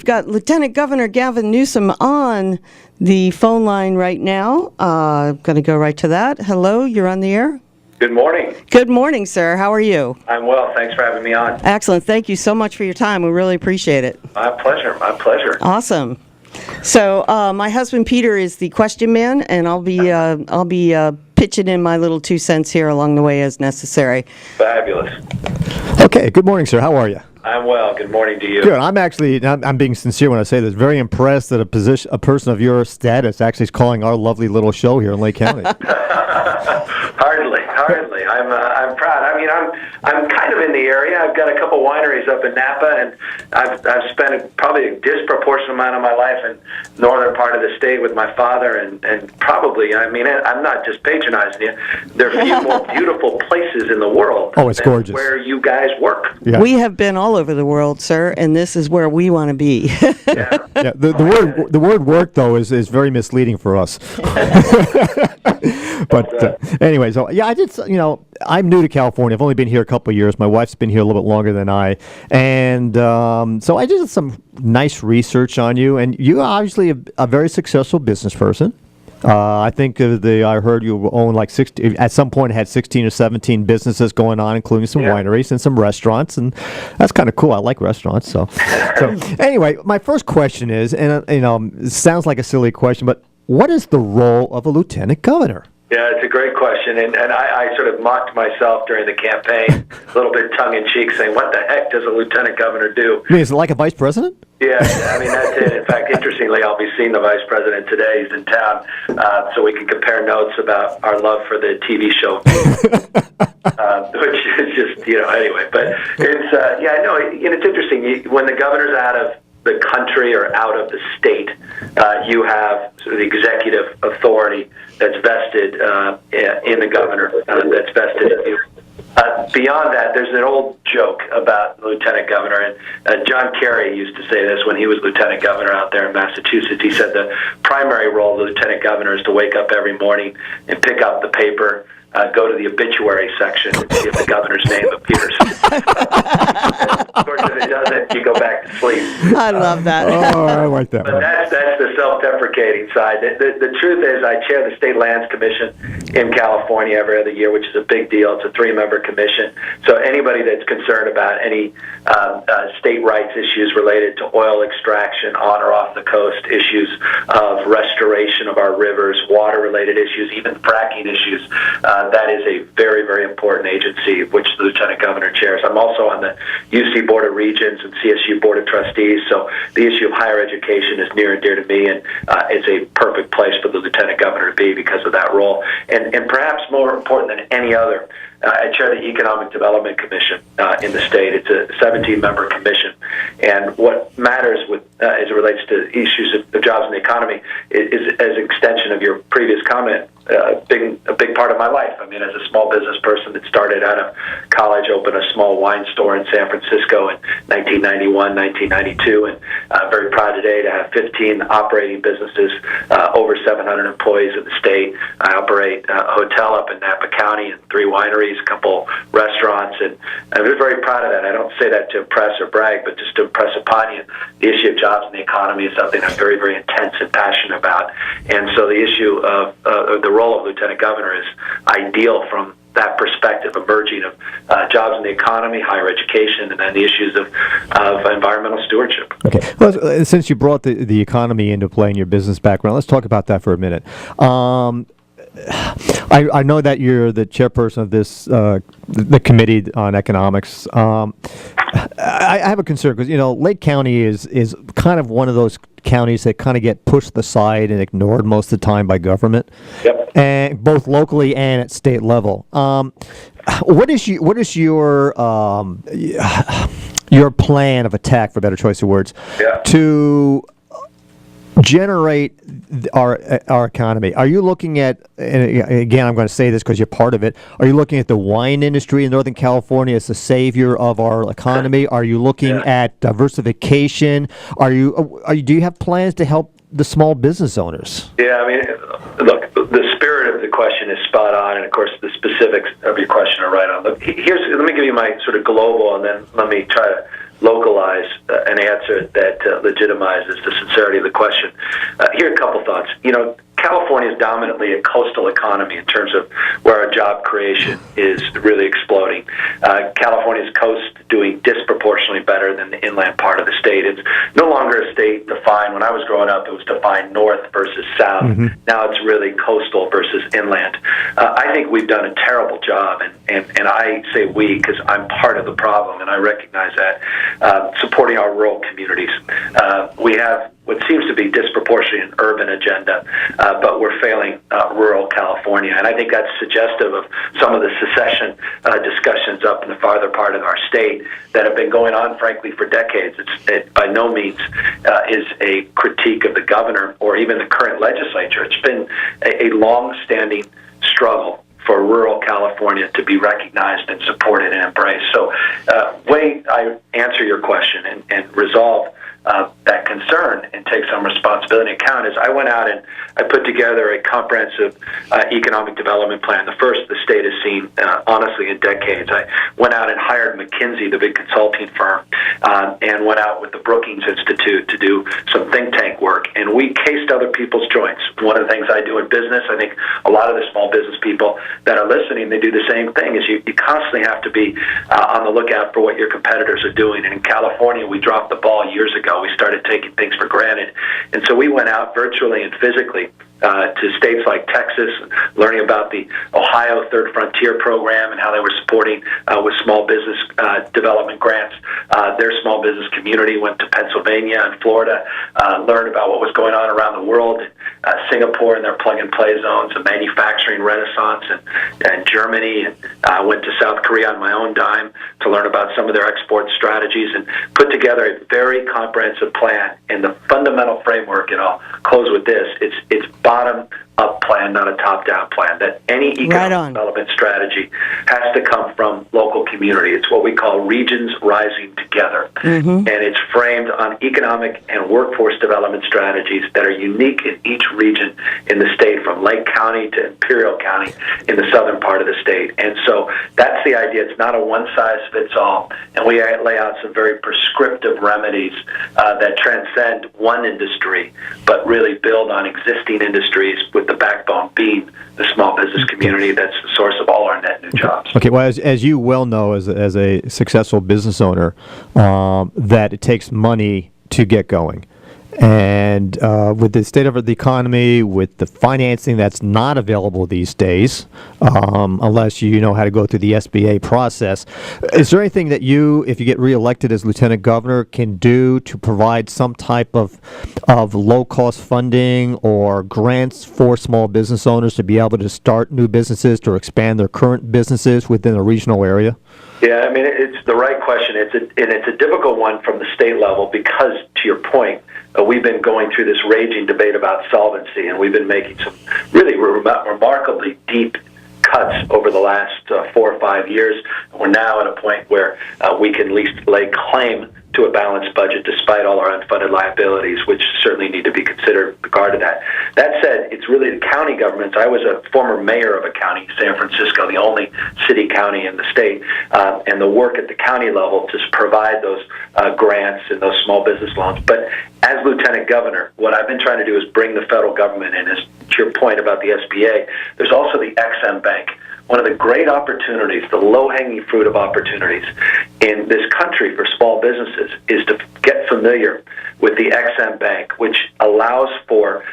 got Lieutenant Governor Gavin Newsome on the phone line right now. I'm going to go right to that. Hello, you're on the air. Good morning. Good morning, sir. How are you? I'm well. Thanks for having me on. Excellent. Thank you so much for your time. We really appreciate it. My pleasure. My pleasure. Awesome. So my husband Peter is the question man, and I'll be pitching in my little 2 cents here along the way as necessary. Fabulous. Okay. Good morning, sir. How are you? I'm well. Good morning to you. Good. I'm being sincere when I say this. Very impressed that a person of your status actually is calling our lovely little show here in Lake County. Hardly. I'm proud. I mean, I'm kind of in the area. I've got a couple wineries up in Napa, and I've spent probably a disproportionate amount of my life in northern part of the state with my father, and probably, I mean, I'm not just patronizing you. There are few more beautiful places in the world. Oh, it's gorgeous. Where you guys work. Yeah. We have been all over the world, sir, and this is where we want to be. Yeah. Yeah. The word work though is very misleading for us. But anyway, so yeah, I did. I'm new to California. I've only been here a couple of years. My wife's been here a little bit longer than I, and so I did some nice research on you. And you are obviously a very successful business person. I think I heard you own like 60. At some point, had 16 or 17 businesses going on, including some wineries and some restaurants, and that's kind of cool. I like restaurants. So anyway, my first question is, and it sounds like a silly question, but what is the role of a lieutenant governor? Yeah, it's a great question, and I sort of mocked myself during the campaign, a little bit tongue-in-cheek, saying, what the heck does a lieutenant governor do? I mean, is it like a vice president? Yeah, I mean, that's it. In fact, interestingly, I'll be seeing the vice president today. He's in town, so we can compare notes about our love for the TV show, which is just, anyway. But it's, it's interesting. When the governor's out of the country or out of the state, you have sort of the executive authority that's vested in the governor, that's vested in you. Beyond that, there's an old joke about lieutenant governor, and John Kerry used to say this when he was lieutenant governor out there in Massachusetts. He said the primary role of the lieutenant governor is to wake up every morning and pick up the paper, go to the obituary section and see if the governor's name appears. Of course, if it doesn't, you go back to sleep. I love that. Oh, I like that. But that's the self-deprecating side. The truth is, I chair the State Lands Commission in California every other year, which is a big deal. It's a 3-member commission. So anybody that's concerned about any state rights issues related to oil extraction on or off the coast, issues of restoration of our rivers, water-related issues, even fracking issues, that is a very, very important agency which the Lieutenant Governor chairs. I'm also on the UC Board of Regents and CSU Board of Trustees, so the issue of higher education is near and dear to me, and it's a perfect place for the Lieutenant Governor to be because of that role. And perhaps more important than any other, I chair the Economic Development Commission in the state. It's a 17-member commission, and what matters as it relates to issues of jobs in the economy is as an extension of your previous comment, a big part of my life. I mean, as a small business person that started out of college, opened a small wine store in San Francisco in 1991, 1992, and I'm very proud today to have 15 operating businesses, over 700 employees in the state. I operate a hotel up in Napa County and 3 wineries, a couple restaurants, and I'm very proud of that. I don't say that to impress or brag, but just to impress upon you. The issue of jobs in the economy is something I'm very, very intense and passionate about, and so the issue of the role of Lieutenant Governor is ideal from that perspective, emerging of jobs in the economy, higher education, and then the issues of environmental stewardship. Okay. Well, since you brought the economy into play in your business background, let's talk about that for a minute. I know that you're the chairperson of this the committee on economics. I have a concern because Lake County is kind of one of those counties that kind of get pushed aside and ignored most of the time by government, and both locally and at state level. What is your plan of attack, for better choice of words, to generate our economy? Are you looking at, and again, I'm going to say this because you're part of it, are you looking at the wine industry in Northern California as the savior of our economy? Are you looking at diversification? Do you have plans to help the small business owners? Yeah, I mean, look, the spirit of the question is spot on, and of course the specifics of your question are right on. Look, let me give you my sort of global, and then let me try to localize an answer that legitimizes the sincerity of the question. Here are a couple thoughts. California is dominantly a coastal economy in terms of where our job creation is really exploding. California's coast doing disproportionately better than the inland part of the state. It's no longer a state defined. When I was growing up, it was defined north versus south. Mm-hmm. Now it's really coastal versus inland. I think we've done a terrible job, and I say we because I'm part of the problem, and I recognize that, supporting our rural communities. We have what seems to be disproportionately an urban agenda, but we're failing rural California. And I think that's suggestive of some of the secession discussions up in the farther part of our state that have been going on, frankly, for decades. It by no means is a critique of the governor or even the current legislature. It's been a long-standing struggle for rural California to be recognized and supported and embraced. So, way I answer your question and resolve that concern and take some responsibility and account is I went out and I put together a comprehensive economic development plan, the first the state has seen, honestly, in decades. I went out and hired McKinsey, the big consulting firm, and went out with the Brookings Institute to do some think tank work, and we cased other people's joints. One of the things I do in business, I think a lot of the small business people that are listening, they do the same thing, is you constantly have to be on the lookout for what your competitors are doing. And in California, we dropped the ball years ago. We started taking things for granted. And so we went out virtually and physically to states like Texas, learning about the Ohio Third Frontier program and how they were supporting with small business development grants. Their small business community went to Pennsylvania and Florida, learned about what was going on around the world, Singapore and their plug-and-play zones, a manufacturing renaissance, and Germany, and went to South Korea on my own dime to learn about some of their export strategies and put together a very comprehensive plan. And the fundamental framework, and I'll close with this, it's bottom-up plan, not a top-down plan, that any economic development strategy has to come from local community. It's what we call regions rising together. Mm-hmm. And it's framed on economic and workforce development strategies that are unique in each region in the state, from Lake County to Imperial County in the southern part of the state. And so that's the idea. It's not a one-size-fits-all. And we lay out some very prescriptive remedies that transcend one industry, but really build on existing industries, with the backbone being the small business community that's the source of all our net new jobs. Okay, well, as you well know, as a successful business owner, that it takes money to get going. And with the state of the economy, with the financing that's not available these days, unless you know how to go through the SBA process, is there anything that you, if you get reelected as lieutenant governor, can do to provide some type of low-cost funding or grants for small business owners to be able to start new businesses, to expand their current businesses within a regional area? Yeah, I mean, it's the right question. It's a difficult one from the state level because, to your point, we've been going through this raging debate about solvency, and we've been making some really remarkably deep cuts over the last 4 or 5 years. We're now at a point where we can at least lay claim to a balanced budget despite all our unfunded liabilities, which certainly need to be considered with regard to that. That said, it's really the county governments. I was a former mayor of a county, San Francisco, the only city county in the state, and the work at the county level to provide those grants and those small business loans. But as lieutenant governor, what I've been trying to do is bring the federal government in. As to your point about the SBA, there's also the XM Bank. One of the great opportunities, the low-hanging fruit of opportunities in this country for small businesses is to get familiar with the XM Bank, which allows for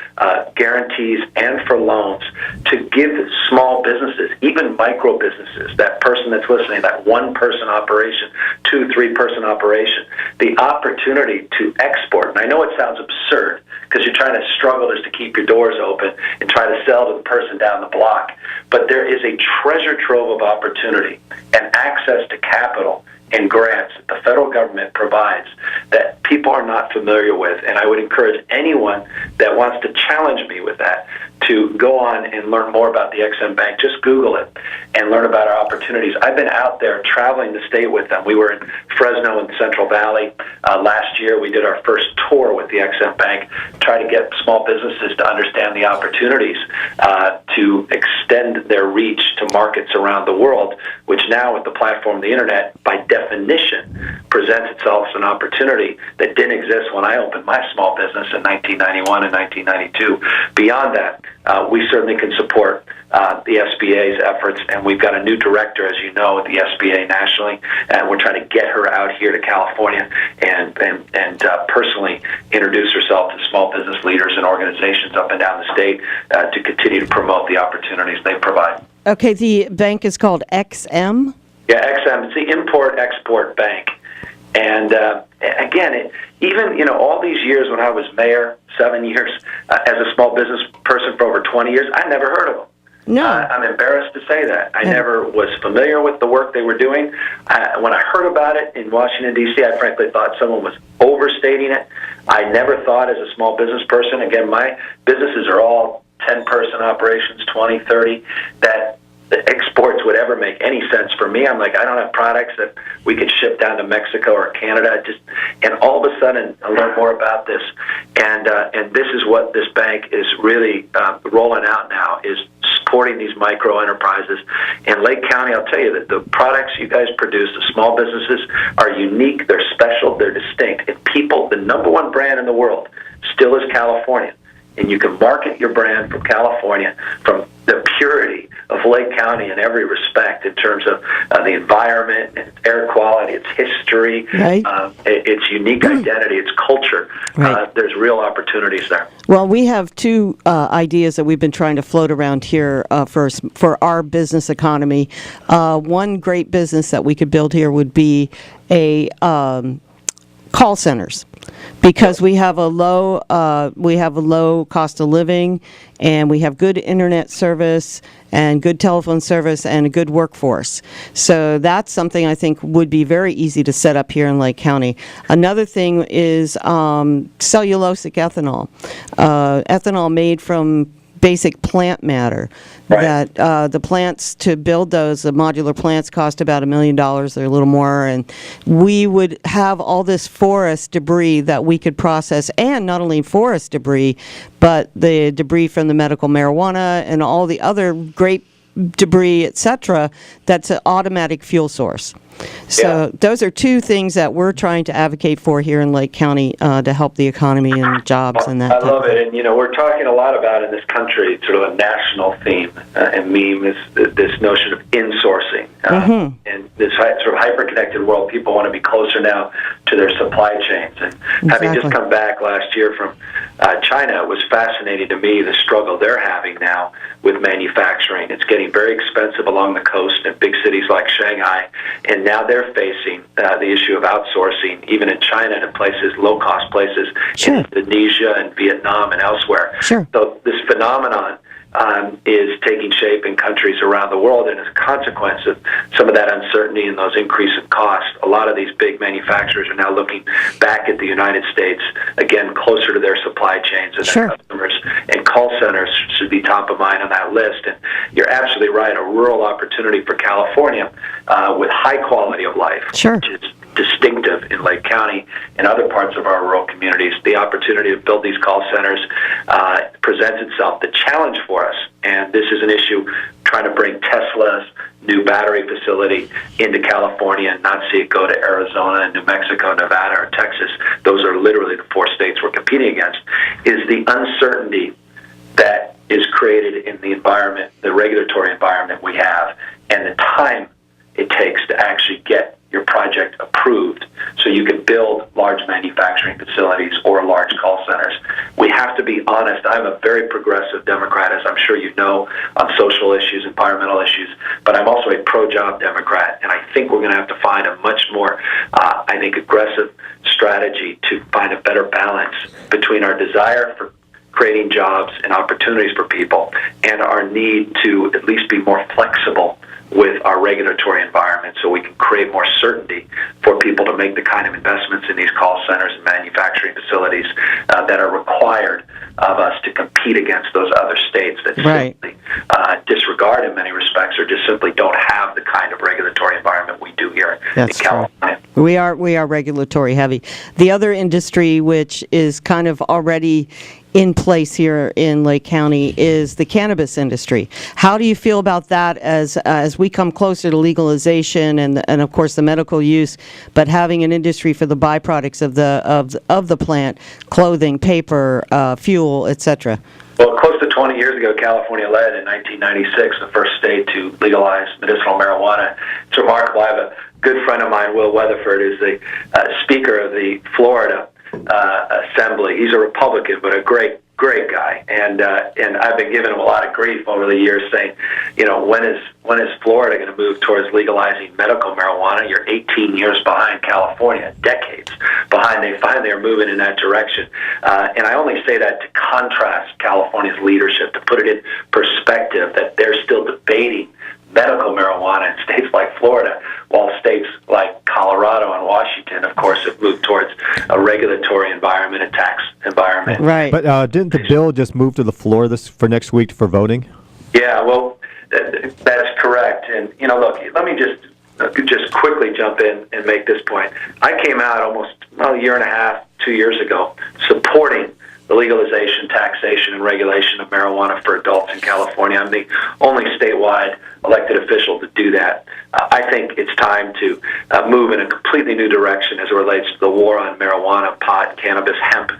guarantees and for loans to give small businesses, even micro businesses, that person that's listening, that one-person operation, 2-3-person operation, the opportunity to export. And I know it sounds absurd because you're trying to struggle just to keep your doors open and try to sell to the person down the block. But there is a treasure trove of opportunity and access to capital and grants that the federal government provides that people are not familiar with. And I would encourage anyone that wants to challenge me with that to go on and learn more about the XM Bank. Just Google it and learn about our opportunities. I've been out there traveling the state with them. We were in Fresno and Central Valley last year. We did our first tour with the XM Bank, try to get small businesses to understand the opportunities to extend their reach to markets around the world, which now with the platform of the internet, by definition, presents itself as an opportunity that didn't exist when I opened my small business in 1991 and 1992. Beyond that, we certainly can support the SBA's efforts, and we've got a new director, as you know, at the SBA nationally, and we're trying to get her out here to California and personally introduce herself to small business leaders and organizations up and down the state to continue to promote the opportunities they provide. Okay, the bank is called XM? Yeah, XM. It's the Import-Export Bank. And again, even all these years when I was mayor, 7 years, as a small business person for over 20 years, I never heard of them. No. I'm embarrassed to say that. I never was familiar with the work they were doing. When I heard about it in Washington, D.C., I frankly thought someone was overstating it. I never thought as a small business person, again, my businesses are all 10-person operations, 20, 30, that exports would ever make any sense for me. I'm like, I don't have products that we could ship down to Mexico or Canada. And all of a sudden, I learned more about this, and this is what this bank is really rolling out now, is supporting these micro enterprises. In Lake County, I'll tell you that the products you guys produce, the small businesses, are unique, they're special, they're distinct. And people, the number one brand in the world still is California. And you can market your brand from California, from the purity of Lake County in every respect, in terms of the environment, its air quality, its history, right. Its unique identity, its culture. Right. There's real opportunities there. Well, we have two ideas that we've been trying to float around here for our business economy. One great business that we could build here would be a call centers, because we have a low cost of living, and we have good internet service and good telephone service and a good workforce. So that's something I think would be very easy to set up here in Lake County. Another thing is cellulosic ethanol, ethanol made from basic plant matter. Right. That the plants, to build those, the modular plants, cost about $1 million. They're a little more, and we would have all this forest debris that we could process, and not only forest debris, but the debris from the medical marijuana and all the other grape debris, etc. That's an automatic fuel source. So those are two things that we're trying to advocate for here in Lake County to help the economy and jobs and that. I love it, and we're talking a lot about in this country, sort of a national theme and meme is this notion of insourcing. And this sort of hyper-connected world, people want to be closer now to their supply chains. And having just come back last year from China, it was fascinating to me the struggle they're having now with manufacturing. It's getting very expensive along the coast in big cities like Shanghai, and now they're facing the issue of outsourcing, even in China and in places, low-cost places, in Indonesia and Vietnam and elsewhere. Sure. So this phenomenon is taking shape in countries around the world, and as a consequence of some of that uncertainty and those increase in cost, a lot of these big manufacturers are now looking back at the United States, again, closer to their supply chains and their customers, and call centers should be top of mind on that list. And you're absolutely right, a rural opportunity for California with high quality of life, which is distinctive in Lake County and other parts of our rural communities. The opportunity to build these call centers presents itself. The challenge for us, and this is an issue, trying to bring Tesla's new battery facility into California and not see it go to Arizona and New Mexico, Nevada, or Texas. Those are literally the 4 states we're competing against, is the uncertainty that is created in the environment, the regulatory environment we have, and the time it takes to actually get your project approved so you can build large manufacturing facilities or large call centers. We have to be honest. I'm a very progressive Democrat, as I'm sure you know, on social issues, environmental issues, but I'm also a pro-job Democrat, and I think we're going to have to find a much more, aggressive strategy to find a better balance between our desire for creating jobs and opportunities for people and our need to at least be more flexible with our regulatory environment so we can create more certainty for people to make the kind of investments in these call centers and manufacturing facilities that are required of us to compete against those other states that simply disregard in many respects or just simply don't have the kind of regulatory environment we do here in California. True. We are regulatory heavy. The other industry which is kind of already in place here in Lake County is the cannabis industry. How do you feel about that as we come closer to legalization and of course the medical use, but having an industry for the byproducts of the plant, clothing, paper, fuel, etc.? Well, close to 20 years ago, California led in 1996, the first state to legalize medicinal marijuana. It's remarkable. I have a good friend of mine, Will Weatherford, who's the Speaker of the Florida Assembly. He's a Republican, but a great guy. And I've been giving him a lot of grief over the years, saying, when is Florida going to move towards legalizing medical marijuana? You're 18 years behind California, decades behind. They finally are moving in that direction. And I only say that to contrast California's leadership, to put it in perspective, that they're still debating medical marijuana in states like Florida, while states like Colorado and Washington, of course, have moved towards a regulatory environment, a tax environment. Right. But didn't the bill just move to the floor for next week for voting? Yeah, well, that's correct. And, look, let me just quickly jump in and make this point. I came out almost a year and a half, 2 years ago, supporting the legalization, taxation, and regulation of marijuana for adults in California. I'm the only statewide elected official to do that. I think it's time to move in a completely new direction as it relates to the war on marijuana, pot, cannabis, hemp,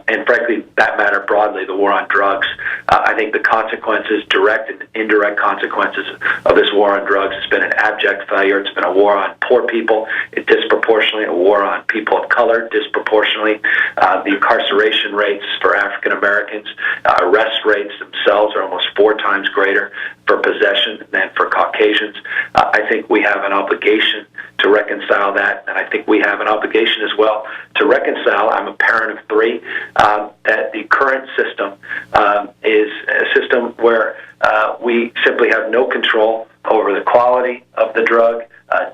and frankly, that matter broadly, the war on drugs. I think the consequences, direct and indirect consequences of this war on drugs has been an abject failure. It's been a war on poor people, disproportionately, a war on people of color, disproportionately. The incarceration rates for African Americans, arrest rates themselves are almost 4 times greater for possession than for Caucasians. I think we have an obligation to reconcile that, and I think we have an obligation as well to reconcile, I'm a parent of 3, that the current system is a system where we simply have no control over the quality of the drug.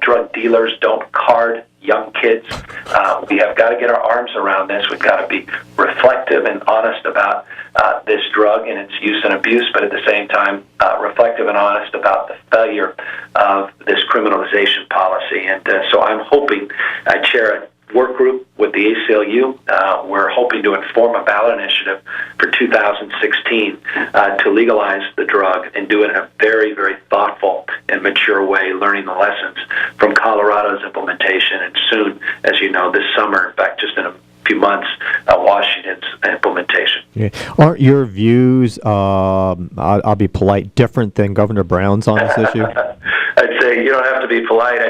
Drug dealers don't card young kids. We have got to get our arms around this. We've got to be reflective and honest about this drug and its use and abuse, but at the same time, reflective and honest about the failure of this criminalization policy. And so I'm hoping, I chair a work group with the ACLU. We're hoping to inform a ballot initiative for 2016 to legalize the drug and do it in a very, very thoughtful and mature way, learning the lessons from Colorado's implementation, and soon, as you know, this summer, in fact, just in a few months, Washington's implementation. Yeah. Aren't your views, I'll be polite, different than Governor Brown's on this issue? I'd say you don't have to be polite.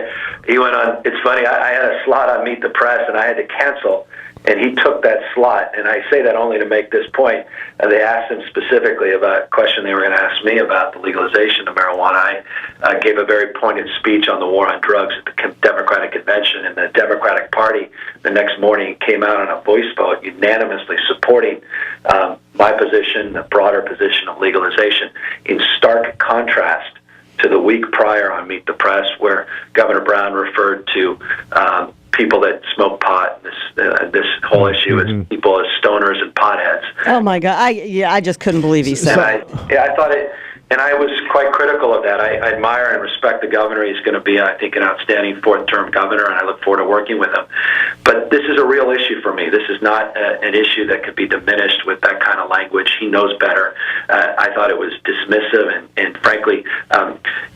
He went on, it's funny, I had a slot on Meet the Press, and I had to cancel, and he took that slot, and I say that only to make this point. They asked him specifically about a question they were going to ask me about the legalization of marijuana. I gave a very pointed speech on the war on drugs at the Democratic Convention, and the Democratic Party the next morning came out on a voice vote unanimously supporting my position, the broader position of legalization, in stark contrast to the week prior on Meet the Press, where Governor Brown referred to people that smoke pot. This whole issue is people as stoners and potheads. Oh my God! I just couldn't believe he said that. I thought it, and I was quite critical of that. I admire and respect the governor. He's going to be, I think, an outstanding 4th-term governor, and I look forward to working with him. But this is a real issue for me. This is not an issue that could be diminished with that kind of language. He knows better. I thought it was dismissive, and frankly,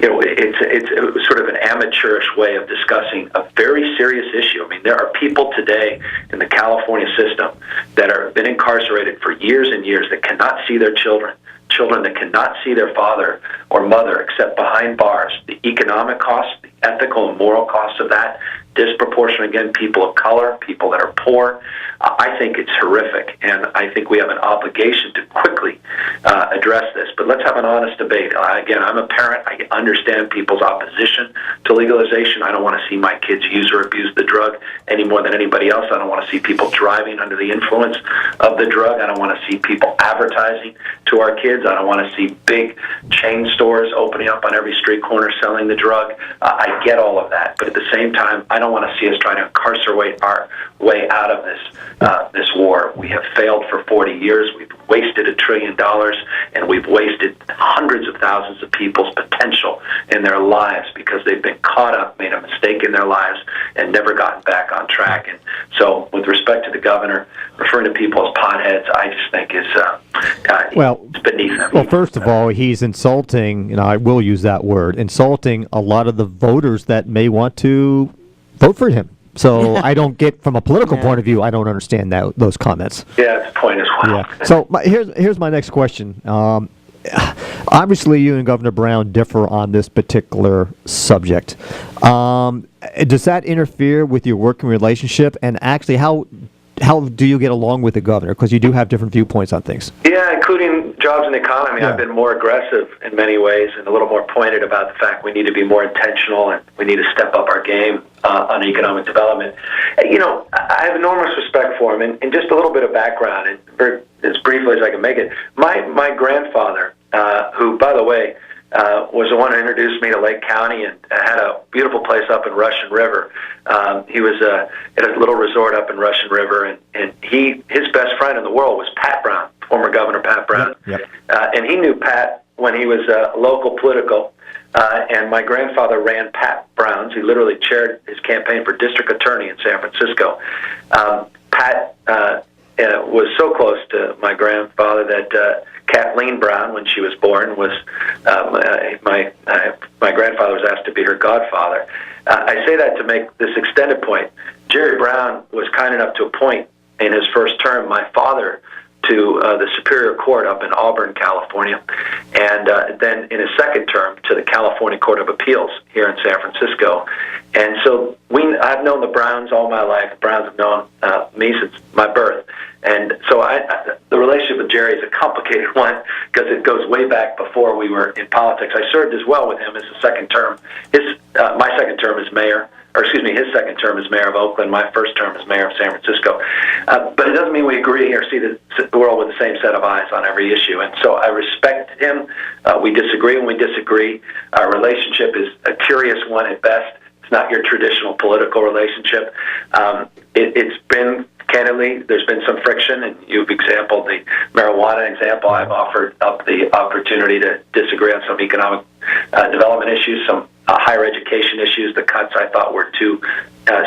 it was sort of an amateurish way of discussing a very serious issue. I mean, there are people today in the California system that have been incarcerated for years and years that cannot see their children that cannot see their father or mother except behind bars. The economic costs, the ethical and moral costs of that disproportionate, again, people of color, people that are poor. I think it's horrific, and I think we have an obligation to quickly address this. But let's have an honest debate. Again, I'm a parent. I understand people's opposition to legalization. I don't want to see my kids use or abuse the drug any more than anybody else. I don't want to see people driving under the influence of the drug. I don't want to see people advertising to our kids. I don't want to see big chain stores opening up on every street corner selling the drug. I get all of that. But at the same time, I don't want to see us trying to incarcerate our way out of this war. We have failed for 40 years. We've wasted $1 trillion, and we've wasted hundreds of thousands of people's potential in their lives because they've been caught up, made a mistake in their lives, and never gotten back on track. And so, with respect to the governor, referring to people as potheads, I just think is it's beneath him. Well, first of all, he's insulting, and I will use that word, insulting a lot of the voters that may want to vote for him. So I don't get, from a political point of view, I don't understand those comments. Yeah, that's a point as well. Yeah. So here's my next question. Obviously, you and Governor Brown differ on this particular subject. Does that interfere with your working relationship? And actually, how do you get along with the governor? Because you do have different viewpoints on things. Yeah, including jobs and the economy. Yeah. I've been more aggressive in many ways and a little more pointed about the fact we need to be more intentional and we need to step up our game on economic development. I have enormous respect for him. And just a little bit of background, and very, as briefly as I can make it, my grandfather, who, by the way, was the one who introduced me to Lake County and had a beautiful place up in Russian River. He was at a little resort up in Russian River, and his best friend in the world was Pat Brown, former Governor Pat Brown. Yep. And he knew Pat when he was local political, and my grandfather ran Pat Brown's. He literally chaired his campaign for district attorney in San Francisco. Pat was so close to my grandfather that Kathleen Brown, when she was born, was my grandfather was asked to be her godfather. I say that to make this extended point. Jerry Brown was kind enough to appoint in his first term my father to the Superior Court up in Auburn, California, and then in his second term to the California Court of Appeals here in San Francisco. And so I've known the Browns all my life. The Browns have known me since my birth. And so the relationship with Jerry is a complicated one because it goes way back before we were in politics. I served as well with him as a second term. My second term as mayor. His second term as mayor of Oakland, my first term as mayor of San Francisco. But it doesn't mean we agree or see the world with the same set of eyes on every issue. And so I respect him. We disagree when we disagree. Our relationship is a curious one at best. It's not your traditional political relationship. It's been, candidly, there's been some friction, and you've exampled the marijuana example. I've offered up the opportunity to disagree on some economic development issues, some higher education issues. The cuts I thought were too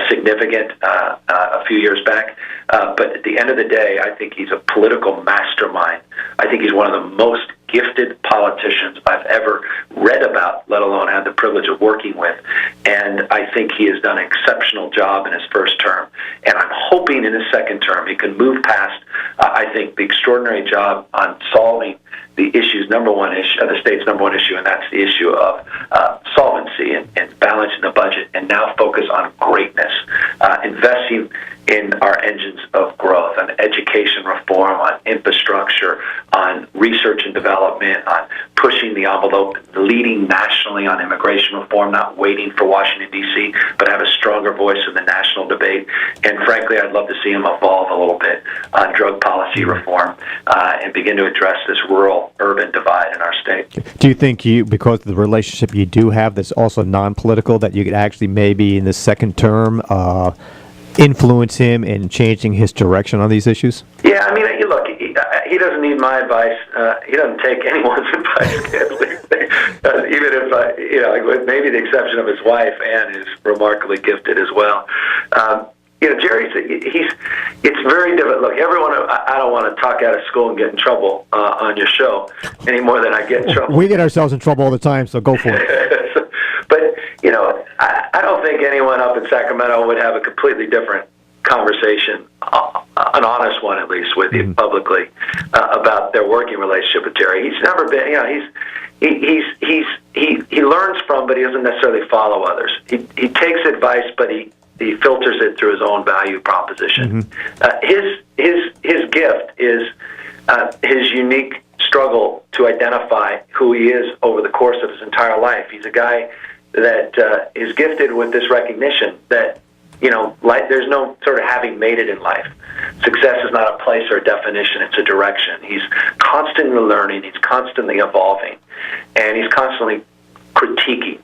significant a few years back. But at the end of the day, I think he's a political mastermind. I think he's one of the most gifted politicians I've ever read about, let alone had the privilege of working with. And I think he has done an exceptional job in his first term. And I'm hoping in his second term he can move past, I think, the extraordinary job on solving the issue's number one issue, the state's number one issue, and that's the issue of solvency and balancing the budget, and now focus on greatness, investing in our engines of growth, on education reform, on infrastructure, on research and development, on pushing the envelope, leading nationally on immigration reform, not waiting for Washington, D.C., but have a stronger voice in the national debate. And frankly, I'd love to see him evolve a little bit on drug policy reform and begin to address this rural-urban divide in our state. Do you think because of the relationship you do have that's also non-political, that you could actually maybe in the second term influence him in changing his direction on these issues? Yeah, I mean, look, he doesn't need my advice. He doesn't take anyone's advice, even if, with maybe the exception of his wife, Ann, who's remarkably gifted as well. Jerry's, it's very different. Look, everyone, I don't want to talk out of school and get in trouble on your show any more than I get in trouble. We get ourselves in trouble all the time, so go for it. But, I don't think anyone up in Sacramento would have a completely different conversation, an honest one at least, with you publicly about their working relationship with Jerry. He's never been, he learns from, but he doesn't necessarily follow others. He takes advice, but he He filters it through his own value proposition. His gift is his unique struggle to identify who he is over the course of his entire life. He's a guy that is gifted with this recognition that, life, there's no sort of having made it in life. Success is not a place or a definition, it's a direction. He's constantly learning, he's constantly evolving, and he's constantly critiquing.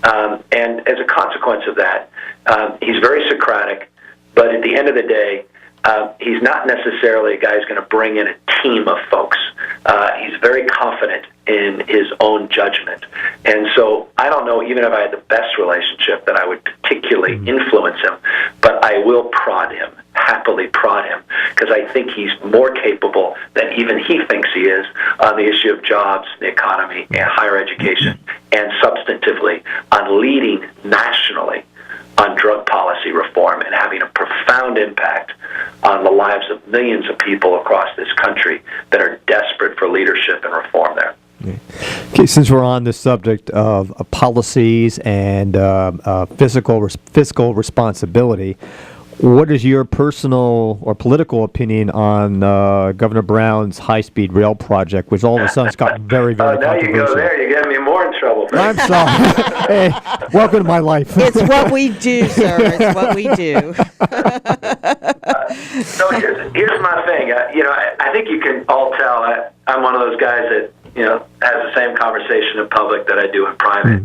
And as a consequence of that, he's very Socratic, but at the end of the day, he's not necessarily a guy who's going to bring in a team of folks. He's very confident in his own judgment. And so I don't know, even if I had the best relationship, that I would particularly influence him, but I will happily prod him, because I think he's more capable than even he thinks he is on the issue of jobs, the economy, and higher education, and substantively on leading nationally on drug policy reform and having a profound impact on the lives of millions of people across this country that are desperate for leadership and reform there. Okay, since we're on this subject of policies and fiscal responsibility, what is your personal or political opinion on Governor Brown's high-speed rail project, which all of a sudden has gotten very, very now controversial? You go there, you're getting me more in trouble. I'm sorry. Hey, welcome to my life. It's what we do, sir. It's what we do. So here's my thing. I think you can all tell I'm one of those guys that has the same conversation in public that I do in private.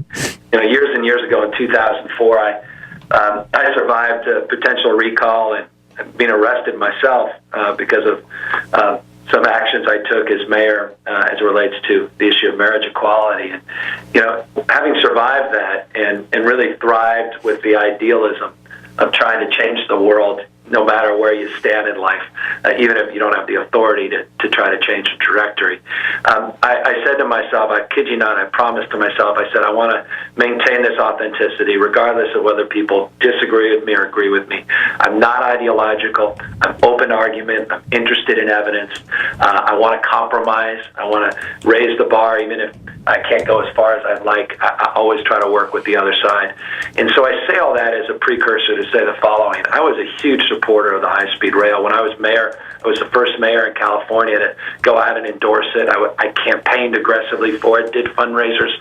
Years and years ago in 2004, I survived a potential recall and being arrested myself because of some actions I took as mayor as it relates to the issue of marriage equality. And having survived that and really thrived with the idealism of trying to change the world, no matter where you stand in life, even if you don't have the authority to try to change the trajectory. I said to myself, I kid you not, I promised to myself, I said, I want to maintain this authenticity regardless of whether people disagree with me or agree with me. I'm not ideological. I'm open to argument. I'm interested in evidence. I want to compromise. I want to raise the bar, even if I can't go as far as I'd like. I always try to work with the other side. And so I say all that as a precursor to say the following. I was a huge supporter of the high-speed rail. When I was mayor, I was the first mayor in California to go out and endorse it. I campaigned aggressively for it, did fundraisers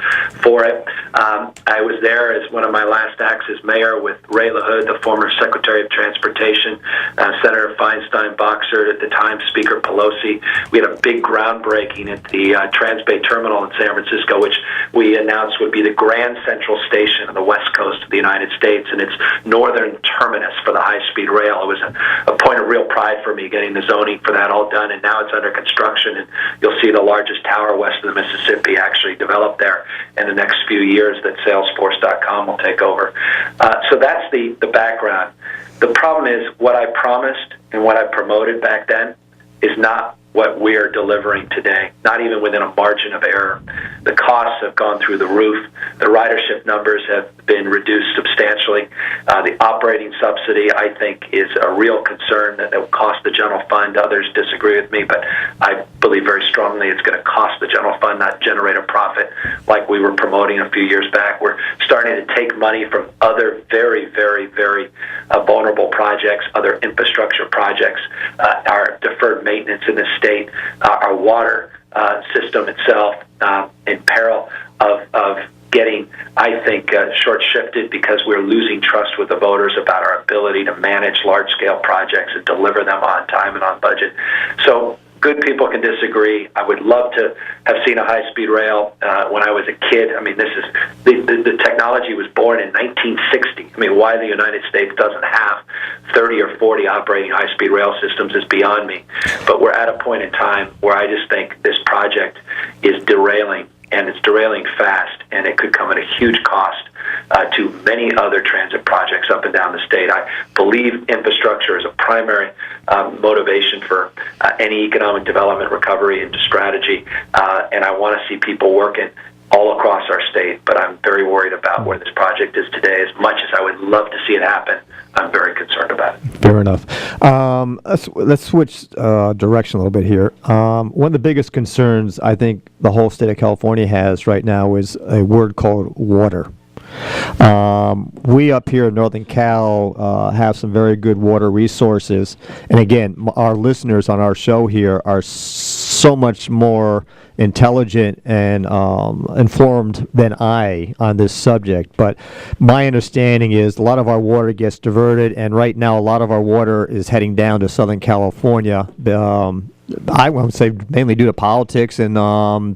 for it. I was there as one of my last acts as mayor with Ray LaHood, the former Secretary of Transportation, Senator Feinstein, Boxer, at the time Speaker Pelosi. We had a big groundbreaking at the Transbay Terminal in San Francisco, which we announced would be the Grand Central Station on the west coast of the United States, and its northern terminus for the high-speed rail. It was a point of real pride for me getting the zoning for that all done, and now it's under construction, and you'll see the largest tower west of the Mississippi actually develop there in the next few years that Salesforce.com will take over. So that's the background. The problem is what I promised and what I promoted back then is not what we are delivering today, not even within a margin of error. The costs have gone through the roof. The ridership numbers have been reduced substantially. The operating subsidy, I think, is a real concern that it will cost the general fund. Others disagree with me, but I believe very strongly it's going to cost the general fund, not generate a profit like we were promoting a few years back. We're starting to take money from other very, very, very vulnerable projects, other infrastructure projects, our deferred maintenance in the state, our water system itself in peril of getting, I think, short-shifted because we're losing trust with the voters about our ability to manage large-scale projects and deliver them on time and on budget. So good people can disagree. I would love to have seen a high-speed rail when I was a kid. I mean, this is the technology was born in 1960. I mean, why the United States doesn't have 30 or 40 operating high-speed rail systems is beyond me. But we're at a point in time where I just think this project is derailing, and it's derailing fast, and it could come at a huge cost to many other transit projects up and down the state. I believe infrastructure is a primary motivation for any economic development, recovery, and strategy, and I want to see people working all across our state, but I'm very worried about where this project is today. As much as I would love to see it happen, I'm very concerned about it. Fair enough. Let's switch direction a little bit here. One of the biggest concerns I think the whole state of California has right now is a word called water. We up here in Northern Cal have some very good water resources. And again, our listeners on our show here are so much more intelligent and informed than I on this subject. But my understanding is a lot of our water gets diverted, and right now a lot of our water is heading down to Southern California. I would say mainly due to politics and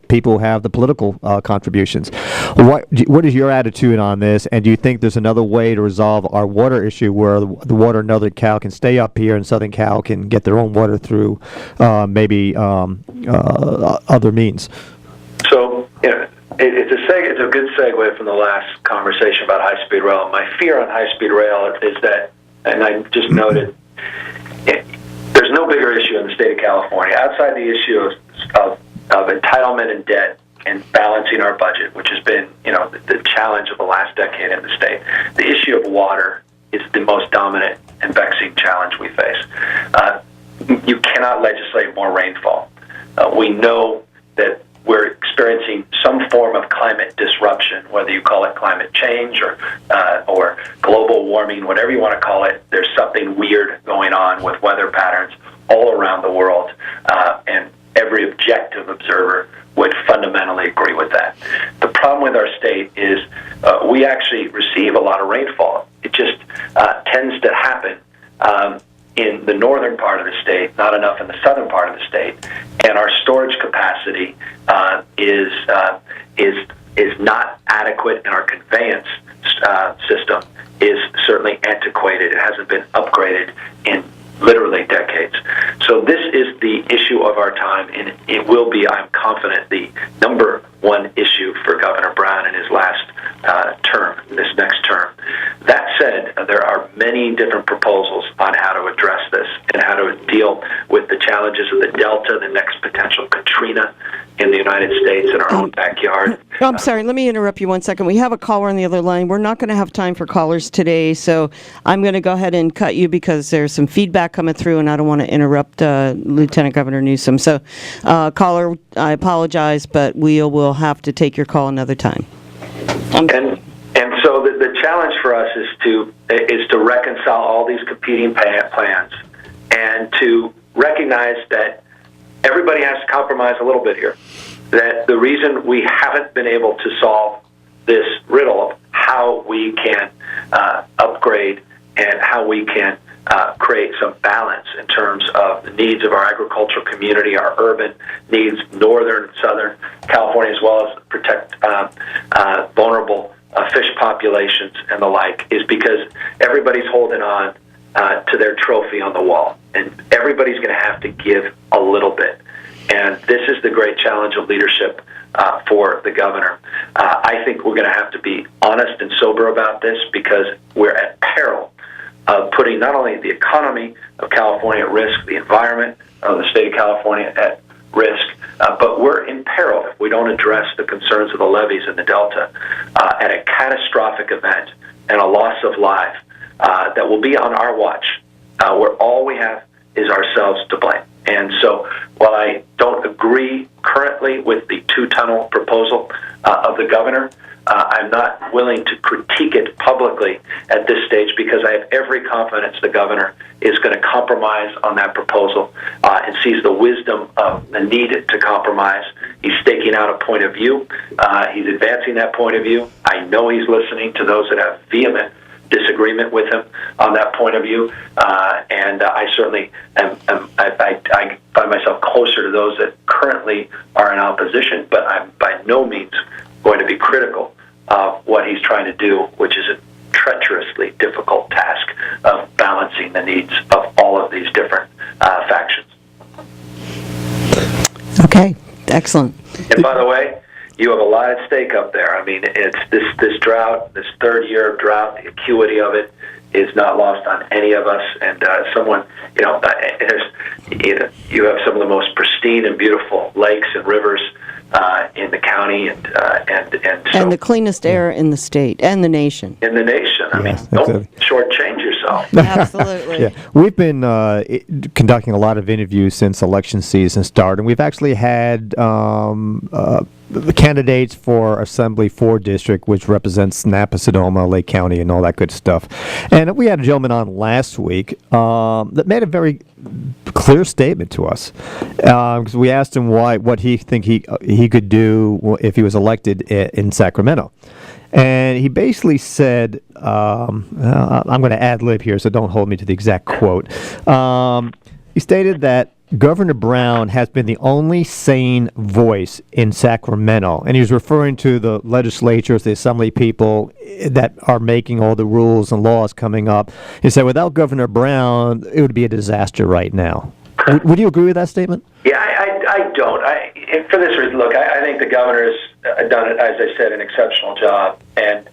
people who have the political contributions. What is your attitude on this, and do you think there's another way to resolve our water issue where the water in Northern Cal can stay up here and Southern Cal can get their own water through maybe other means? So, it's a good segue from the last conversation about high-speed rail. My fear on high-speed rail is that, and I just noted, there's no bigger issue in the state of California outside the issue of entitlement and debt and balancing our budget, which has been, the challenge of the last decade in the state. The issue of water is the most dominant and vexing challenge we face. You cannot legislate more rainfall. We know that we're experiencing some form of climate disruption, whether you call it climate change or global warming, whatever you want to call it. There's something weird going on with weather patterns all around the world, and every objective observer would fundamentally agree with that. The problem with our state is we actually receive a lot of rainfall. It just tends to happen in the northern part of the state, not enough in the southern part of the state, and our storage capacity is not adequate, and our conveyance system is certainly antiquated. It hasn't been upgraded in literally decades. So this is the issue of our time, and it will be, I'm confident, the number one issue for Governor Brown in his last term, this next term. That said, there are many different proposals on how to address this and how to deal with the challenges of the Delta, the next potential Katrina in the United States, in our own backyard. I'm sorry, let me interrupt you 1 second. We have a caller on the other line. We're not going to have time for callers today, so I'm going to go ahead and cut you because there's some feedback coming through, and I don't want to interrupt Lieutenant Governor Newsome. So, caller, I apologize, but we will have to take your call another time. And so the challenge for us is to reconcile all these competing plans and to recognize that everybody has to compromise a little bit here. That the reason we haven't been able to solve this riddle of how we can upgrade and how we can create some balance in terms of the needs of our agricultural community, our urban needs, northern and southern California, as well as protect vulnerable fish populations and the like, is because everybody's holding on to their trophy on the wall, and everybody's going to have to give a little bit. And this is the great challenge of leadership for the governor. I think we're going to have to be honest and sober about this, because we're at peril of putting not only the economy of California at risk, the environment of the state of California at risk, but we're in peril if we don't address the concerns of the levees in the Delta at a catastrophic event and a loss of life that will be on our watch, where all we have is ourselves to blame. And so while I don't agree currently with the two-tunnel proposal of the governor, I'm not willing to critique it publicly at this stage, because I have every confidence the governor is going to compromise on that proposal and sees the wisdom of the need to compromise. He's staking out a point of view. He's advancing that point of view. I know he's listening to those that have vehement disagreement with him on that point of view, and I certainly I find myself closer to those that currently are in opposition, but I'm by no means going to be critical of what he's trying to do, which is a treacherously difficult task of balancing the needs of all of these different factions. Okay, excellent. And by the way, you have a lot at stake up there. I mean, it's this drought, this third year of drought, the acuity of it is not lost on any of us. And you have some of the most pristine and beautiful lakes and rivers in the county, and the cleanest air in the state and the nation. In the nation, I mean, exactly. Don't shortchange yourself. yourself. Absolutely. Yeah, we've been conducting a lot of interviews since election season started, and we've actually had the candidates for Assembly 4 District, which represents Napa, Sonoma, Lake County, and all that good stuff. And we had a gentleman on last week that made a very clear statement to us, because we asked him what he think he could do if he was elected in Sacramento. And he basically said, I'm going to ad-lib here, so don't hold me to the exact quote. He stated that Governor Brown has been the only sane voice in Sacramento. And he was referring to the legislatures, the assembly people that are making all the rules and laws coming up. He said, without Governor Brown, it would be a disaster right now. Would you agree with that statement? Yeah, I don't. For this reason, look, I think the governor has done, as I said, an exceptional job, and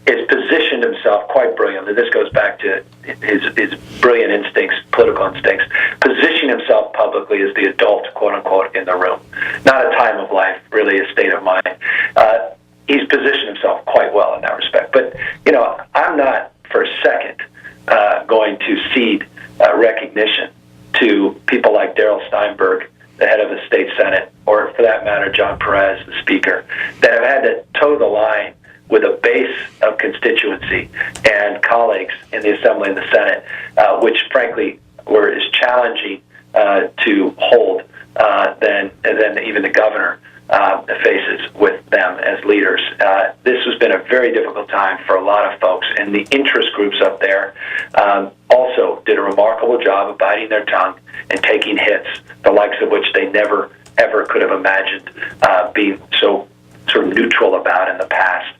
is positioned himself quite brilliantly. This goes back to his brilliant instincts, political instincts. Positioning himself publicly as the adult, quote unquote, in the room, not a time of life, really a state of mind. He's positioned himself quite well in that respect. But I'm not for a second going to cede recognition to people like Darrell Steinberg, the head of the state Senate, or for that matter, John Perez, the speaker, that have had to toe the line with a base of constituency and colleagues in the Assembly and the Senate, which frankly is challenging to hold than even the governor faces with them as leaders. This has been a very difficult time for a lot of folks, and the interest groups up there also did a remarkable job of biting their tongue and taking hits, the likes of which they never, ever could have imagined being so sort of neutral about in the past.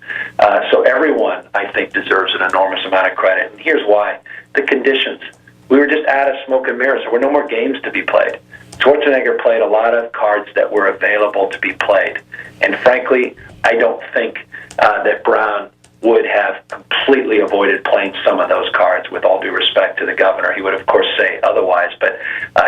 So everyone, I think, deserves an enormous amount of credit. And here's why. The conditions. We were just out of smoke and mirrors. There were no more games to be played. Schwarzenegger played a lot of cards that were available to be played. And frankly, I don't think that Brown would have completely avoided playing some of those cards, with all due respect to the governor. He would, of course, say otherwise, but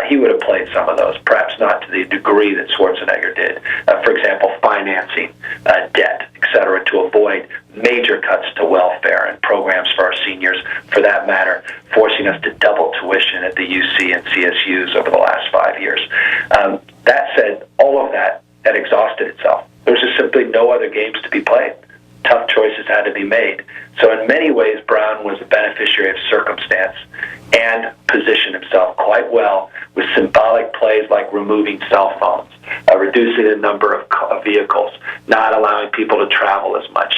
he would have played some of those, perhaps not to the degree that Schwarzenegger did. For example, financing, debt, et cetera, to avoid major cuts to welfare and programs for our seniors, for that matter, forcing us to double tuition at the UC and CSUs over the last 5 years. That said, all of that had exhausted itself. There was just simply no other games to be played. Tough choices had to be made. So in many ways, Brown was a beneficiary of circumstance and positioned himself quite well with symbolic plays like removing cell phones, reducing the number of vehicles, not allowing people to travel as much.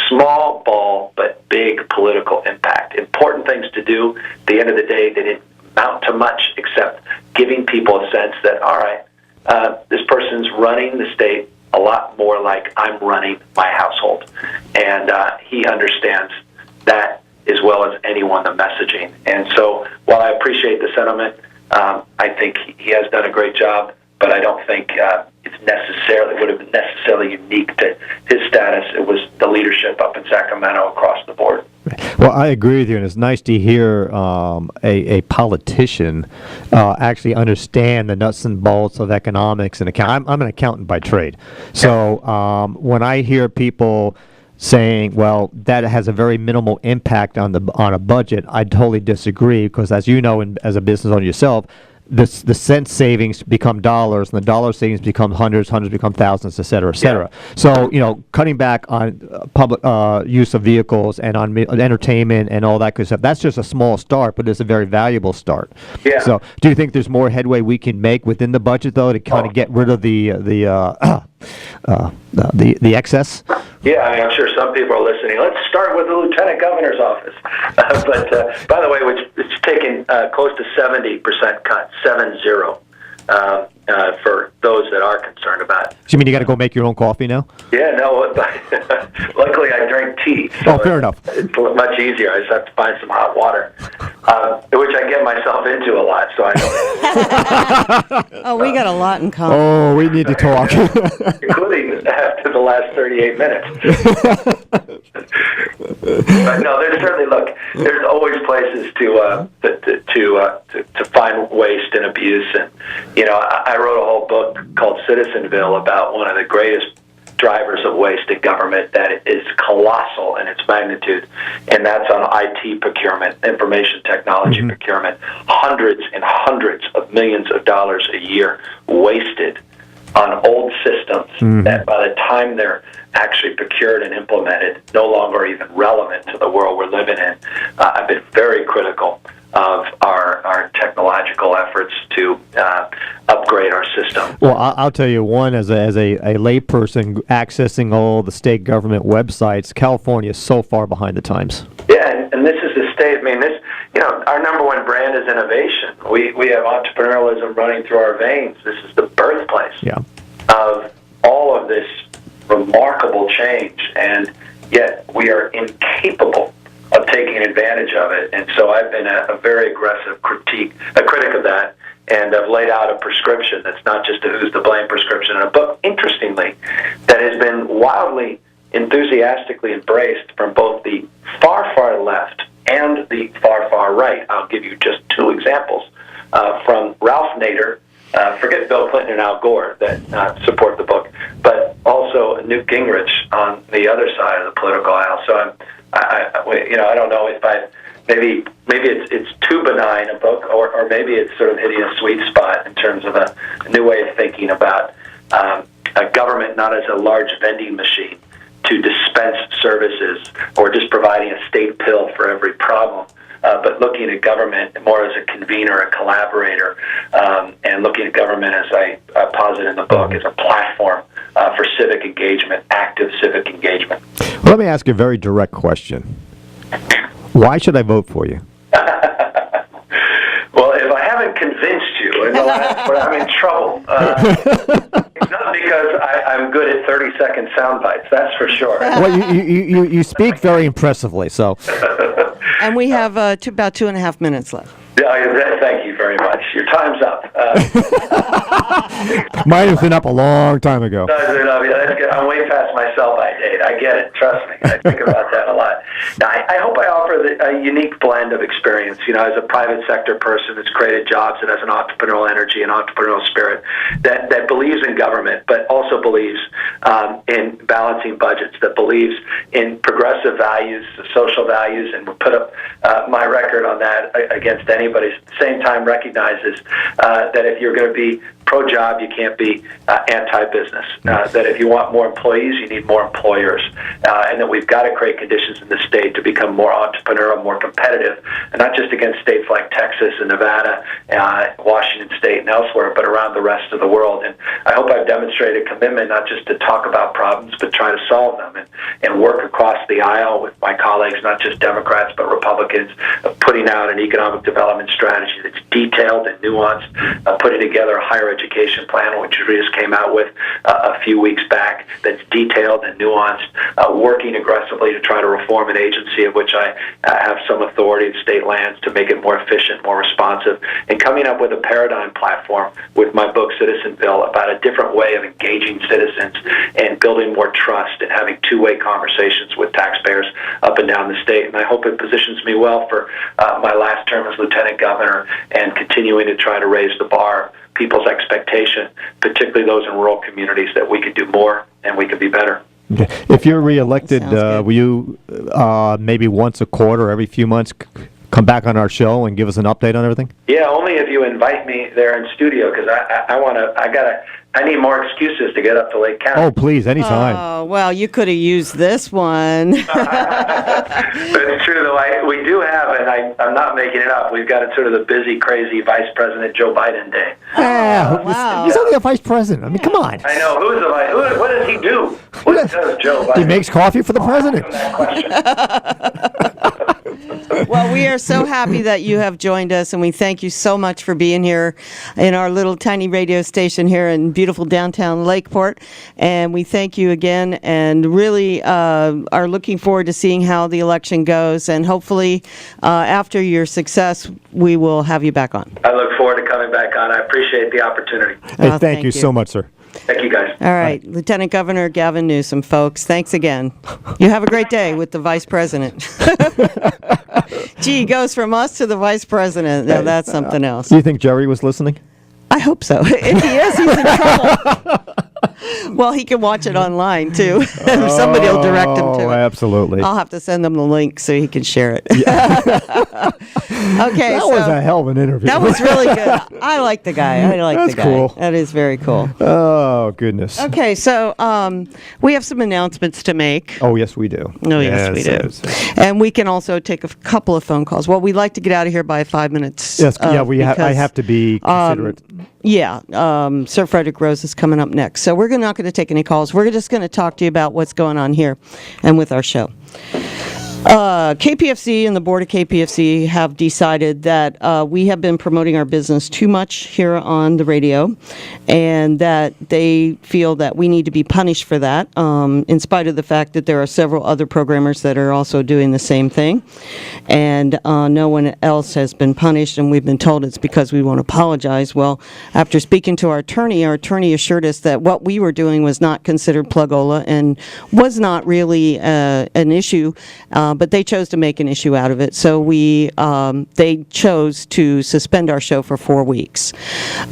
Small ball, but big political impact. Important things to do. At the end of the day, they didn't amount to much except giving people a sense that, all right, this person's running the state a lot more like I'm running my household. And he understands that as well as anyone, the messaging. And so while I appreciate the sentiment, I think he has done a great job, but I don't think it would have been necessarily unique to his status. It was the leadership up in Sacramento across the board. Well, I agree with you, and it's nice to hear a politician actually understand the nuts and bolts of economics and account. I'm an accountant by trade, so when I hear people saying, "Well, that has a very minimal impact on a budget," I totally disagree, because, as you know, as a business owner yourself, the cent savings become dollars, and the dollar savings become hundreds become thousands, et cetera, et cetera. Yeah. So, cutting back on public use of vehicles and on entertainment and all that good stuff, that's just a small start, but it's a very valuable start. Yeah. So, do you think there's more headway we can make within the budget, though, to kind of get rid of the excess? Yeah, I'm sure some people are listening. Let's start with the lieutenant governor's office. But by the way, it's taken close to 70% cut, 7-0, for those that are concerned about it. So you mean you got to go make your own coffee now? Yeah, no. Luckily, I drink tea. So fair enough. It's much easier. I just have to find some hot water, which I get myself into a lot. So I know. Oh, we got a lot in common. Oh, we need to talk. Including after the last 38 minutes. But no, there's certainly, there's always places to find waste and abuse. And, I wrote a whole book called Citizenville about one of the greatest drivers of waste in government that is colossal in its magnitude, and that's on IT procurement, information technology procurement. Hundreds and hundreds of millions of dollars a year wasted on old systems that by the time they're actually procured and implemented no longer are even relevant to the world we're living in. I've been very critical of our technological efforts to upgrade our system. Well, I'll tell you one, as a layperson accessing all the state government websites, California is so far behind the times. Yeah, and this is the state. I mean, this, our number one brand is innovation. We have entrepreneurialism running through our veins. This is the birthplace of all of this remarkable change, and yet we are incapable of taking advantage of it. And so I've been a very aggressive critic of that, and I've laid out a prescription that's not just a who's to blame prescription in a book, interestingly, that has been wildly enthusiastically embraced from both the far, far left and the far, far right. I'll give you just two examples from Ralph Nader. Forget Bill Clinton and Al Gore that support the book, but also Newt Gingrich on the other side of the political aisle. So I don't know if maybe it's too benign a book, or maybe it's sort of hitting a sweet spot in terms of a new way of thinking about a government not as a large vending machine to dispense services or just providing a state pill for every problem. But looking at government more as a convener, a collaborator, and looking at government, as I posit in the book, as a platform for civic engagement, active civic engagement. Well, let me ask you a very direct question. Why should I vote for you? Well, if I haven't convinced you, I'm in trouble. It's not because I'm good at 30-second sound bites, that's for sure. Well, you speak very impressively, so. And we have about 2.5 minutes left. Yeah, thank you very much. Your time's up. Mine has been up a long time ago. I'm way past my sell-by date. I get it. Trust me. I think about that a lot. Now, I hope I offer a unique blend of experience. As a private sector person that's created jobs and has an entrepreneurial energy and entrepreneurial spirit that believes in government, but also believes in balancing budgets, that believes in progressive values, social values, and will put up my record on that against anybody. At the same time, recognizes that if you're going to be pro-job, you can't be anti-business. That if you want more employees, you need more employers. And that we've got to create conditions in the state to become more entrepreneurial, more competitive, and not just against states like Texas and Nevada, Washington State and elsewhere, but around the rest of the world. And I hope I've demonstrated a commitment not just to talk about problems, but try to solve them and work across the aisle with my colleagues, not just Democrats, but Republicans, of putting out an economic development strategy that's detailed and nuanced, putting together a higher education plan, which we just came out with a few weeks back, that's detailed and nuanced, working aggressively to try to reform an agency of which I have some authority in state lands to make it more efficient, more responsive, and coming up with a paradigm platform with my book Citizenville about a different way of engaging citizens and building more trust and having two-way conversations with taxpayers up and down the state. And I hope it positions me well for my last term as lieutenant governor and continuing to try to raise the bar, people's expectation, particularly those in rural communities, that we could do more and we could be better. If you're reelected, will you maybe once a quarter, every few months, come back on our show and give us an update on everything? Yeah, only if you invite me there in studio, because I need more excuses to get up to Lake County. Oh, please, anytime. Oh, well, you could have used this one. But it's true, though. We do have, and I'm not making it up, we've got a sort of the busy, crazy Vice President Joe Biden day. Wow. He's only a vice president. I mean, come on. I know. Who's the vice? What does he do? What does Joe Biden? He makes coffee for the president. That question. Well, we are so happy that you have joined us, and we thank you so much for being here in our little tiny radio station here in beautiful downtown Lakeport. And we thank you again, and really are looking forward to seeing how the election goes. And hopefully, after your success, we will have you back on. I look forward to coming back on. I appreciate the opportunity. Hey, thank you so much, sir. Thank you, guys. All right. Lieutenant Governor Gavin Newsome, folks, thanks again. You have a great day with the Vice President. Gee, he goes from us to the Vice President. Now, that's something else. Do you think Jerry was listening? I hope so. If he is, he's in trouble. Well, he can watch it online too. Somebody will direct him to Oh, it. absolutely. I'll have to send them the link so he can share it. Okay, That so was a hell of an interview. that was really good. I like the guy. I like That's the guy. cool. That is very cool. Oh, goodness. Okay, so we have some announcements to make. Oh, yes, we do. Oh, yes, we do. Yes. And we can also take a couple of phone calls. Well, we'd like to get out of here by 5 minutes. Yes, yeah, I because, have to be considerate. Yeah, Sir Frederick Rose is coming up next. So we're not going to take any calls. We're just going to talk to you about what's going on here and with our show. KPFC and the board of KPFC have decided that we have been promoting our business too much here on the radio, and that they feel that we need to be punished for that, in spite of the fact that there are several other programmers that are also doing the same thing. And no one else has been punished, and we've been told it's because we won't apologize. Well, after speaking to our attorney assured us that what we were doing was not considered plugola and was not really an issue, but they chose to make an issue out of it. So they chose to suspend our show for 4 weeks.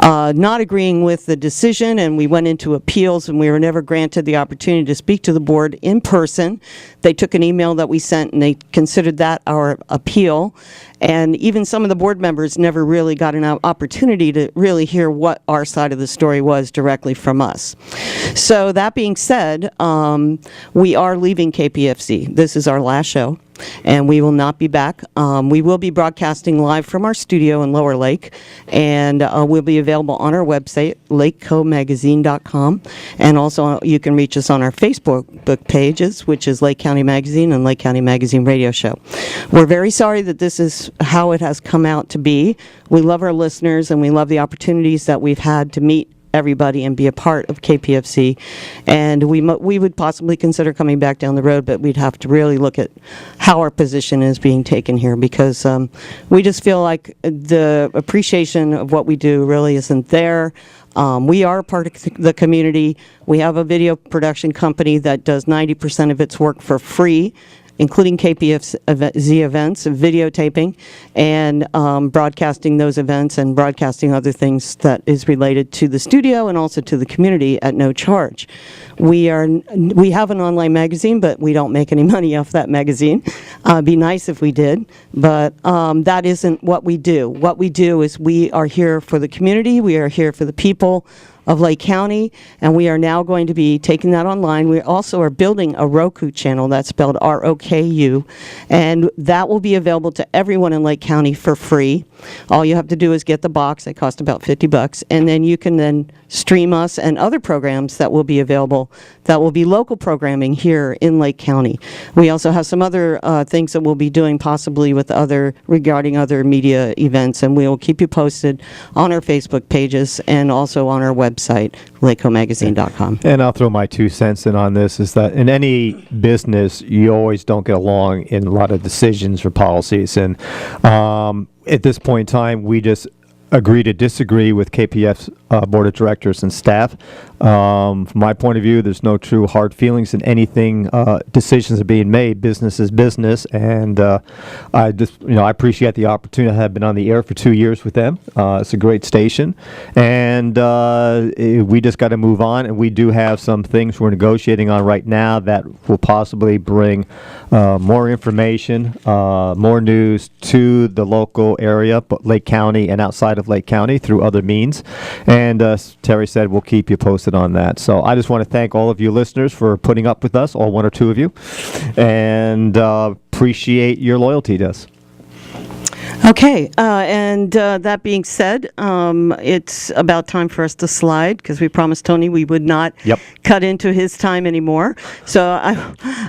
Not agreeing with the decision, and we went into appeals, and we were never granted the opportunity to speak to the board in person. They took an email that we sent, and they considered that our appeal. And even some of the board members never really got an opportunity to really hear what our side of the story was directly from us. So that being said, we are leaving KPFC. This is our last show, and we will not be back. We will be broadcasting live from our studio in Lower Lake, and we'll be available on our website, lakecomagazine.com, and also you can reach us on our Facebook pages, which is Lake County Magazine and Lake County Magazine Radio Show. We're very sorry that this is how it has come out to be. We love our listeners, and we love the opportunities that we've had to meet everybody and be a part of KPFC, and we would possibly consider coming back down the road, but we'd have to really look at how our position is being taken here, because we just feel like the appreciation of what we do really isn't there. We are part of the community. We have a video production company that does 90% of its work for free, including KPFZ events, videotaping, and broadcasting those events and broadcasting other things that is related to the studio and also to the community at no charge. We have an online magazine, but we don't make any money off that magazine. It'd be nice if we did, but that isn't what we do. What we do is we are here for the community. We are here for the people of Lake County, and we are now going to be taking that online. We also are building a Roku channel that's spelled ROKU, and that will be available to everyone in Lake County for free. All you have to do is get the box. It costs about $50, and then you can then stream us and other programs that will be available that will be local programming here in Lake County. We also have some other things that we'll be doing possibly regarding other media events, and we will keep you posted on our Facebook pages and also on our website, lakecomagazine.com. And I'll throw my 2 cents in on this, is that in any business, you always don't get along in a lot of decisions or policies. And at this point in time, we just agree to disagree with KPF's board of directors and staff. From my point of view, there's no true hard feelings in anything. Decisions are being made. Business is business, and I appreciate the opportunity. I have been on the air for 2 years with them. It's a great station, and we just got to move on. And we do have some things we're negotiating on right now that will possibly bring more information, more news to the local area, but Lake County and outside of Lake County through other means. And Terry said we'll keep you posted on that. So I just want to thank all of you listeners for putting up with us, all 1 or 2 of you, and appreciate your loyalty to us. Okay, and that being said, it's about time for us to slide, because we promised Tony we would not cut into his time anymore. So,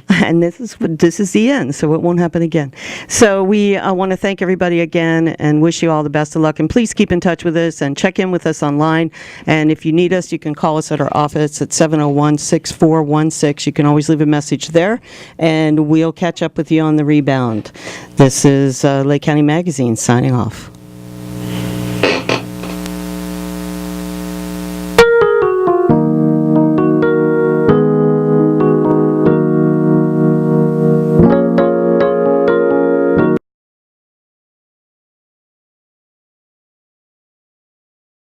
and this is the end, so it won't happen again. So we want to thank everybody again and wish you all the best of luck. And please keep in touch with us and check in with us online. And if you need us, you can call us at our office at 701-6416. You can always leave a message there, and we'll catch up with you on the rebound. This is Lake County Magazine signing off.